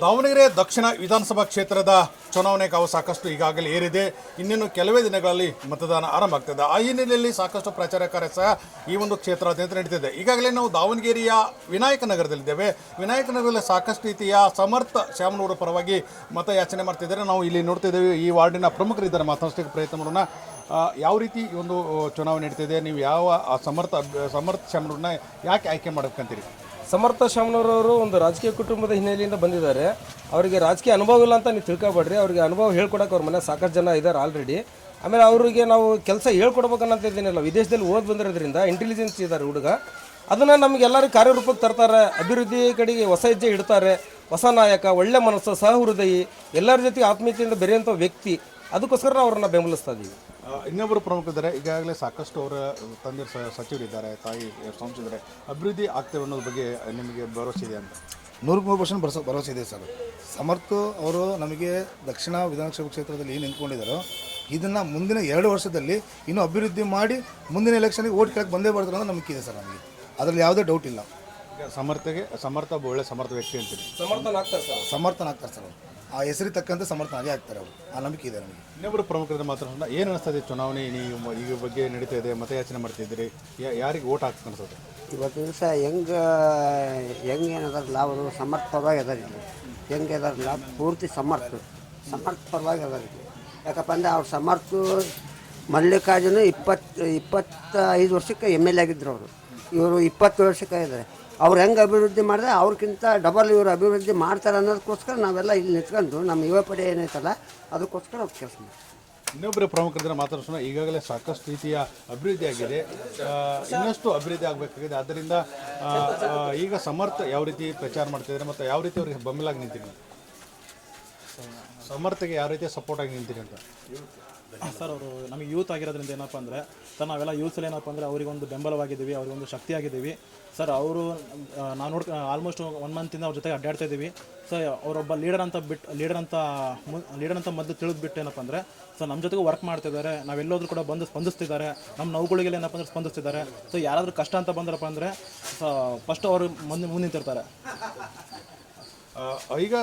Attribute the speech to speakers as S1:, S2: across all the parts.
S1: ದಾವಣಗೆರೆ ದಕ್ಷಿಣ ವಿಧಾನಸಭಾ ಕ್ಷೇತ್ರದ ಚುನಾವಣೆ ಕಾವು ಸಾಕಷ್ಟು ಈಗಾಗಲೇ ಏರಿದೆ. ಇನ್ನೇನು ಕೆಲವೇ ದಿನಗಳಲ್ಲಿ ಮತದಾನ ಆರಂಭ ಆಗ್ತದೆ. ಆ ಹಿನ್ನೆಲೆಯಲ್ಲಿ ಸಾಕಷ್ಟು ಪ್ರಚಾರ ಕಾರ್ಯ ಸಹ ಈ ಒಂದು ಕ್ಷೇತ್ರಾದ್ಯಂತ ನಡೀತಿದೆ. ಈಗಾಗಲೇ ನಾವು ದಾವಣಗೆರೆಯ ವಿನಾಯಕ ನಗರದಲ್ಲಿದ್ದೇವೆ. ವಿನಾಯಕ ನಗರದಲ್ಲಿ ಸಾಕಷ್ಟು ರೀತಿಯ ಸಮರ್ಥ ಶ್ಯಾಮನೂರು ಪರವಾಗಿ ಮತಯಾಚನೆ ಮಾಡ್ತಿದ್ದಾರೆ. ನಾವು ಇಲ್ಲಿ ನೋಡ್ತಿದ್ದೇವೆ, ಈ ವಾರ್ಡಿನ ಪ್ರಮುಖರಿದ್ದಾರೆ, ಮಾತನಾಡೋಕ್ಕೆ ಪ್ರಯತ್ನ ಮಾಡೋಣ. ಯಾವ ರೀತಿ ಈ ಒಂದು ಚುನಾವಣೆ ನಡೀತಿದೆ, ನೀವು ಯಾವ ಸಮರ್ಥ ಶ್ಯಾಮನೂರನ್ನ ಯಾಕೆ ಆಯ್ಕೆ ಮಾಡಬೇಕಂತೀರಿ?
S2: ಸಮರ್ಥ ಶಾಮನೂರವರು ಒಂದು ರಾಜಕೀಯ ಕುಟುಂಬದ ಹಿನ್ನೆಲೆಯಿಂದ ಬಂದಿದ್ದಾರೆ. ಅವರಿಗೆ ರಾಜಕೀಯ ಅನುಭವ ಇಲ್ಲ ಅಂತ ನೀವು ತಿಳ್ಕೊಬೇಡ್ರಿ. ಅವರಿಗೆ ಅನುಭವ ಹೇಳ್ಕೊಡಕ್ಕೆ ಅವ್ರ ಮನೆ ಸಾಕಷ್ಟು ಜನ ಇದ್ದಾರೆ ಆಲ್ರೆಡಿ. ಆಮೇಲೆ ಅವರಿಗೆ ನಾವು ಕೆಲಸ ಹೇಳ್ಕೊಡ್ಬೇಕನ್ನೋದೇನಿಲ್ಲ. ವಿದೇಶದಲ್ಲಿ ಓದಿ ಬಂದಿರೋದ್ರಿಂದ ಇಂಟೆಲಿಜೆನ್ಸ್ ಇದ್ದಾರೆ ಹುಡುಗ. ಅದನ್ನು ನಮಗೆಲ್ಲರಿಗೂ ಕಾರ್ಯರೂಪಕ್ಕೆ ತರ್ತಾರೆ, ಅಭಿವೃದ್ಧಿ ಕಡೆಗೆ ಹೊಸ ಹೆಜ್ಜೆ ಇಡ್ತಾರೆ. ಹೊಸ ನಾಯಕ, ಒಳ್ಳೆ ಮನಸ್ಸು, ಸಹೃದಯಿ, ಎಲ್ಲರ ಜೊತೆಗೆ ಆತ್ಮೀಯತೆಯಿಂದ ಬೆರೆಯುವಂಥ ವ್ಯಕ್ತಿ. ಅದಕ್ಕೋಸ್ಕರ ನಾವು ಅವ್ರನ್ನ ಬೆಂಬಲಿಸ್ತಾ ಇದ್ದೀವಿ.
S1: ಇನ್ನೊಬ್ಬರು ಪ್ರಮುಖರಿದ್ದಾರೆ. ಈಗಾಗಲೇ ಸಾಕಷ್ಟು ಅವರ ತಂದೆ ಸಚಿವರಿದ್ದಾರೆ, ತಾಯಿ ಸಂಸದರು. ಅಭಿವೃದ್ಧಿ ಆಗ್ತೇವೆ ಅನ್ನೋದ್ರ ಬಗ್ಗೆ ನಿಮಗೆ ಭರವಸೆ ಇದೆ ಅಂತ?
S3: 100% ಭರವಸೆ ಇದೆ ಸರ್. ಸಮರ್ಥ ಅವರು ನಮಗೆ ದಕ್ಷಿಣ ವಿಧಾನಸಭಾ ಕ್ಷೇತ್ರದಲ್ಲಿ ಏನು ನಿಂತ್ಕೊಂಡಿದ್ದಾರೋ ಇದನ್ನು ಮುಂದಿನ 2 ವರ್ಷದಲ್ಲಿ ಇನ್ನೂ ಅಭಿವೃದ್ಧಿ ಮಾಡಿ ಮುಂದಿನ ಎಲೆಕ್ಷನ್ಗೆ ಓಟ್ ಕೇಳಕ್ಕೆ ಬಂದೇ ಬರ್ತಾರೆ ಅನ್ನೋ ನಂಬಿಕೆ ಇದೆ ಸರ್ ನಮಗೆ. ಅದರಲ್ಲಿ ಯಾವುದೇ ಡೌಟ್ ಇಲ್ಲ.
S1: ಸಮರ್ಥ ಒಳ್ಳೆ ಸಮರ್ಥ ವ್ಯಕ್ತಿ ಅಂತೀರಿ?
S3: ಸಮರ್ಥನಾಗ್ತಾರೆ ಸರ್. ಆ ಹೆಸರಿಗೆ ತಕ್ಕಂತೆ ಸಮರ್ಥನಾಗೇ ಆಗ್ತಾರೆ ಅವರು. ಆ ನಂಬಿಕೆ ಇದೆ ನಮಗೆ.
S1: ಇನ್ನೊಬ್ಬರು ಪ್ರಮುಖರಿಂದ ಮಾತಾಡೋಣ. ಏನು ಅನಿಸ್ತದೆ ಚುನಾವಣೆ ನೀವು ಈ ಬಗ್ಗೆ ನಡೀತಾ ಇದೆ, ಮತಯಾಚನೆ ಮಾಡ್ತಿದ್ದೀರಿ, ಯಾರಿಗೆ ಓಟ್ ಹಾಕ್ತ ಅನ್ಸುತ್ತೆ?
S4: ಇವತ್ತು ದಿವಸ ಹೆಂಗೆ ಏನದಾರಲ್ಲ ಅವರು ಸಮರ್ಥ ಪರವಾಗಿ ಅದಾರ ಇಲ್ಲಿ. ಹೆಂಗೆ ಅದಾರಲ್ಲ ಪೂರ್ತಿ ಸಮರ್ಥ ಪರವಾಗಿ ಅದಾರ ಇಲ್ಲಿ. ಯಾಕಪ್ಪ ಅಂದರೆ ಅವ್ರು ಸಮರ್ಥ ಮಲ್ಲಿಕಾರ್ಜುನ 25 ವರ್ಷಕ್ಕೆ ML ಆಗಿದ್ದರು ಅವರು. ಇವರು 20 ವರ್ಷಕ್ಕೆ ಇದ್ದಾರೆ. ಅವ್ರು ಹೆಂಗೆ ಅಭಿವೃದ್ಧಿ ಮಾಡಿದ್ರೆ ಅವ್ರಿಗಿಂತ ಡಬಲ್ ಇವರು ಅಭಿವೃದ್ಧಿ ಮಾಡ್ತಾರೆ ಅನ್ನೋದಕ್ಕೋಸ್ಕರ ನಾವೆಲ್ಲ ಇಲ್ಲಿ ನಿಂತ್ಕೊಂಡು ನಮ್ಮ ಯುವ ಪಡೆ ಏನೈತಲ್ಲ ಅದಕ್ಕೋಸ್ಕರ ಅವ್ರು ಕೆಲಸ ಮಾಡ್ತೀವಿ.
S1: ಇನ್ನೊಬ್ಬರು ಪ್ರಮುಖರಿಂದ ಮಾತಾಡೋಣ. ಈಗಾಗಲೇ ಸಾಕಷ್ಟು ರೀತಿಯ ಅಭಿವೃದ್ಧಿ ಆಗಿದೆ, ಇನ್ನಷ್ಟು ಅಭಿವೃದ್ಧಿ ಆಗಬೇಕಾಗಿದೆ. ಆದ್ದರಿಂದ ಈಗ ಸಮರ್ಥ ಯಾವ ರೀತಿ ಪ್ರಚಾರ ಮಾಡ್ತಿದ್ದಾರೆ ಮತ್ತು ಯಾವ ರೀತಿ ಅವ್ರಿಗೆ ಬೆಂಬಲಾಗಿ ನಿಂತೀರಿ? ಸಮರ್ಥಗೆ ಯಾವ ರೀತಿ ಸಪೋರ್ಟ್ ಆಗಿ ನಿಂತೀರಿ ಅಂತ?
S5: ಸರ್, ಅವರು ನಮಗೆ ಯೂತ್ ಆಗಿರೋದ್ರಿಂದ ಏನಪ್ಪ ಅಂದರೆ ಸರ್, ನಾವೆಲ್ಲ ಯೂತ್ಸಲ್ಲಿ ಏನಪ್ಪ ಅಂದರೆ ಅವರಿಗೊಂದು ಬೆಂಬಲವಾಗಿದ್ದೀವಿ, ಅವರಿಗೊಂದು ಶಕ್ತಿಯಾಗಿದ್ದೀವಿ ಸರ್. ಅವರು ನಾವು ಆಲ್ಮೋಸ್ಟ್ 1 ಮಂತಿಂದ ಅವ್ರ ಜೊತೆಗೆ ಅಡ್ಡಾಡ್ತಾ ಇದ್ದೀವಿ ಸರ್. ಅವರೊಬ್ಬ ಲೀಡರ್ ಅಂತ ಮೊದಲು ತಿಳಿದ್ಬಿಟ್ಟು ಏನಪ್ಪ ಅಂದರೆ ಸರ್ ನಮ್ಮ ಜೊತೆಗೆ ವರ್ಕ್ ಮಾಡ್ತಿದ್ದಾರೆ. ನಾವೆಲ್ಲೋದ್ರೂ ಕೂಡ ಬಂದು ಸ್ಪಂದಿಸ್ತಿದ್ದಾರೆ. ನಮ್ಮ ನೋವುಗಳಿಗೆಲ್ಲ ಏನಪ್ಪ ಅಂದರೆ ಸ್ಪಂದಿಸ್ತಿದ್ದಾರೆ. ಸೊ ಯಾರಾದರೂ ಕಷ್ಟ ಅಂತ ಬಂದ್ರಪ್ಪ ಅಂದರೆ ಫಸ್ಟ್ ಅವರು ಮುಂದೆ ನಿಂತಿರ್ತಾರೆ.
S1: ಈಗ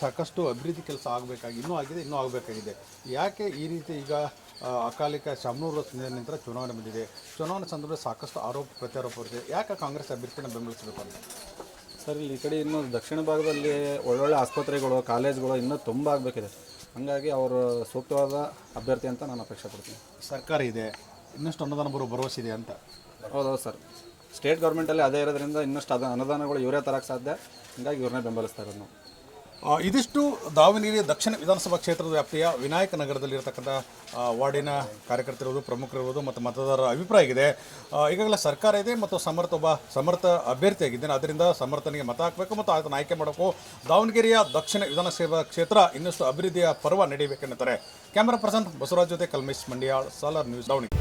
S1: ಸಾಕಷ್ಟು ಅಭಿವೃದ್ಧಿ ಕೆಲಸ ಆಗಬೇಕಾಗಿ ಇನ್ನೂ ಆಗಬೇಕಾಗಿದೆ. ಯಾಕೆ ಈ ರೀತಿ ಈಗ ಅಕಾಲಿಕ ಶಾಮನೂರು ನಂತರ ಚುನಾವಣೆ ಬಂದಿದೆ. ಚುನಾವಣೆ ಸಂದರ್ಭದಲ್ಲಿ ಸಾಕಷ್ಟು ಆರೋಪ ಪ್ರತ್ಯಾರೋಪ ಇದೆ. ಯಾಕೆ ಕಾಂಗ್ರೆಸ್ ಅಭ್ಯರ್ಥಿನ ಬೆಂಬಲಿಸಬೇಕು ಅಂತ?
S6: ಸರ್, ಇಲ್ಲಿ ಈ ಕಡೆ ಇನ್ನೂ ದಕ್ಷಿಣ ಭಾಗದಲ್ಲಿ ಒಳ್ಳೊಳ್ಳೆ ಆಸ್ಪತ್ರೆಗಳು, ಕಾಲೇಜ್ಗಳು ಇನ್ನೂ ತುಂಬ ಆಗಬೇಕಿದೆ. ಹಾಗಾಗಿ ಅವರು ಸೂಕ್ತವಾದ ಅಭ್ಯರ್ಥಿ ಅಂತ ನಾನು ಅಪೇಕ್ಷೆ ಪಡ್ತೀನಿ.
S1: ಸರ್ಕಾರ ಇದೆ, ಇನ್ನಷ್ಟು ಅನುದಾನ ಬರೋ ಭರವಸೆ ಇದೆ ಅಂತ?
S6: ಹೌದು ಸರ್, ಸ್ಟೇಟ್ ಗೌರ್ಮೆಂಟಲ್ಲಿ ಅದೇ ಇರೋದ್ರಿಂದ ಇನ್ನಷ್ಟು ಅನುದಾನಗಳು ಇವರೇ ತರಕ್ಕೆ ಸಾಧ್ಯ. ಹೀಗಾಗಿ ಇವ್ರನ್ನೇ ಬೆಂಬಲಿಸ್ತಾ ಇರೋದು ನಾವು.
S1: ಇದಿಷ್ಟು ದಾವಣಗೆರೆ ದಕ್ಷಿಣ ವಿಧಾನಸಭಾ ಕ್ಷೇತ್ರದ ವ್ಯಾಪ್ತಿಯ ವಿನಾಯಕ ನಗರದಲ್ಲಿರತಕ್ಕಂಥ ವಾರ್ಡಿನ ಕಾರ್ಯಕರ್ತರಿರುವುದು, ಪ್ರಮುಖರಿರುವುದು ಮತ್ತು ಮತದಾರರ ಅಭಿಪ್ರಾಯ ಆಗಿದೆ. ಈಗಾಗಲೇ ಸರ್ಕಾರ ಇದೆ ಮತ್ತು ಸಮರ್ಥ ಅಭ್ಯರ್ಥಿಯಾಗಿದ್ದೇನೆ. ಅದರಿಂದ ಸಮರ್ಥನಿಗೆ ಮತ ಹಾಕಬೇಕು ಮತ್ತು ಆತನ ಆಯ್ಕೆ ಮಾಡಬೇಕು. ದಾವಣಗೆರೆಯ ದಕ್ಷಿಣ ವಿಧಾನಸಭಾ ಕ್ಷೇತ್ರ ಇನ್ನಷ್ಟು ಅಭಿವೃದ್ಧಿಯ ಪರ್ವ ನಡೆಯಬೇಕೆನ್ನುತ್ತಾರೆ. ಕ್ಯಾಮರಾ ಪರ್ಸನ್ ಬಸವರಾಜ್ ಜೊತೆ ಕಲ್ಮೇಶ್ ಮಂಡ್ಯಾಳ್, ಸಾಲರ್ ನ್ಯೂಸ್, ದಾವಣಗೆರೆ.